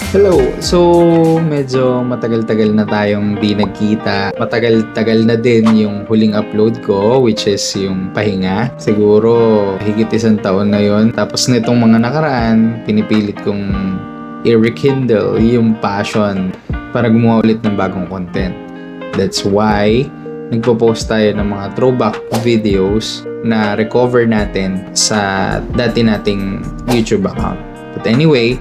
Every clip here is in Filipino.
Hello! So, medyo matagal-tagal na tayong di nagkita. Matagal-tagal na din yung huling upload ko, which is yung pahinga. Siguro, higit isang taon na yon. Tapos nitong mga nakaraan, pinipilit kong i-rekindle yung passion para gumawa ulit ng bagong content. That's why, nagpo-post tayo ng mga throwback videos na recover natin sa dati nating YouTube account. But anyway,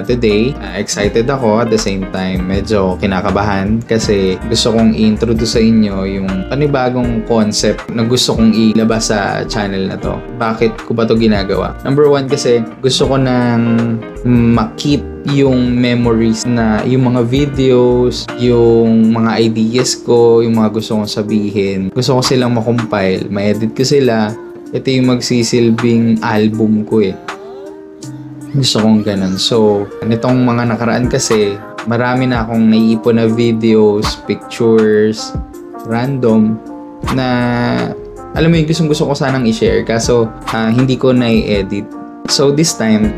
today, excited ako at the same time medyo kinakabahan kasi gusto kong i-introduce sa inyo yung panibagong concept na gusto kong ilabas sa channel na to. Bakit ko ba to ginagawa? Number one kasi gusto ko nang ma-keep yung memories na yung mga videos, yung mga ideas ko, yung mga gusto kong sabihin. Gusto ko silang makompile, ma-edit ko sila. Ito yung magsisilbing album ko eh. Gusto kong ganun. So, nitong mga nakaraan kasi, marami na akong naiipon na videos, pictures, random, na alam mo yung gusto ko sanang i-share kaso hindi ko na-edit. So, this time,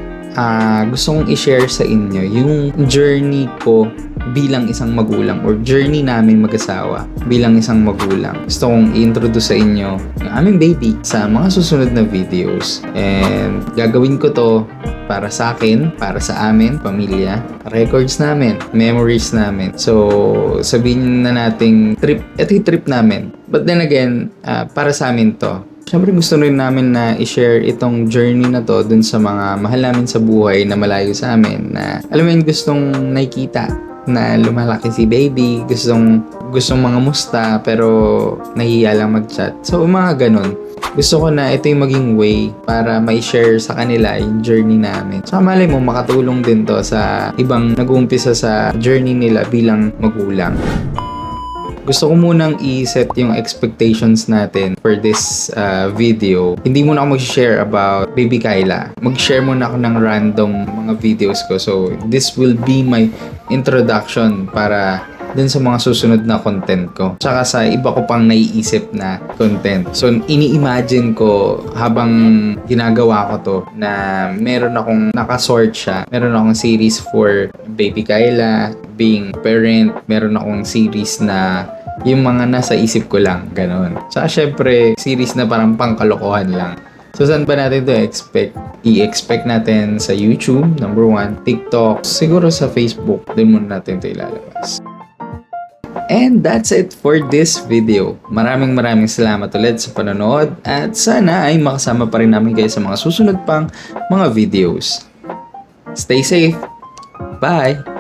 gusto kong i-share sa inyo yung journey ko bilang isang magulang or journey namin mag-asawa bilang isang magulang. Gusto kong i-introduce sa inyo yung aming baby sa mga susunod na videos. And gagawin ko to para sa akin, para sa amin, pamilya, records namin, memories namin. So, sabihin na nating trip, ito yung trip namin. But then again, para sa amin to. Siyempre gusto rin namin na i-share itong journey na to dun sa mga mahal namin sa buhay na malayo sa amin na alam mo yun gustong nakikita na lumalaki si baby, gustong mga musta pero nahihiya lang mag-chat. So mga ganun. Gusto ko na ito yung maging way para mai-share sa kanila yung journey namin. So malay mo makatulong din to sa ibang nag-uumpisa sa journey nila bilang magulang. Gusto ko munang i-set yung expectations natin for this video. Hindi muna ako mag-share about Baby Kyla. Mag-share muna ako ng random mga videos ko. So, this will be my introduction para dun sa mga susunod na content ko. Tsaka sa iba ko pang naiisip na content. So, ini-imagine ko habang ginagawa ko to na meron akong nakasort siya. Meron akong series for Baby Kyla, being parent. Meron akong series na yung mga nasa isip ko lang, ganun. Tsaka syempre, series na parang pangkalokohan lang. So, saan ba natin to expect? I-expect natin sa YouTube, number 1. TikTok, siguro sa Facebook. Doon muna natin ito ilalabas. And that's it for this video. Maraming salamat ulit sa panonood at sana ay makasama pa rin namin kayo sa mga susunod pang mga videos. Stay safe! Bye!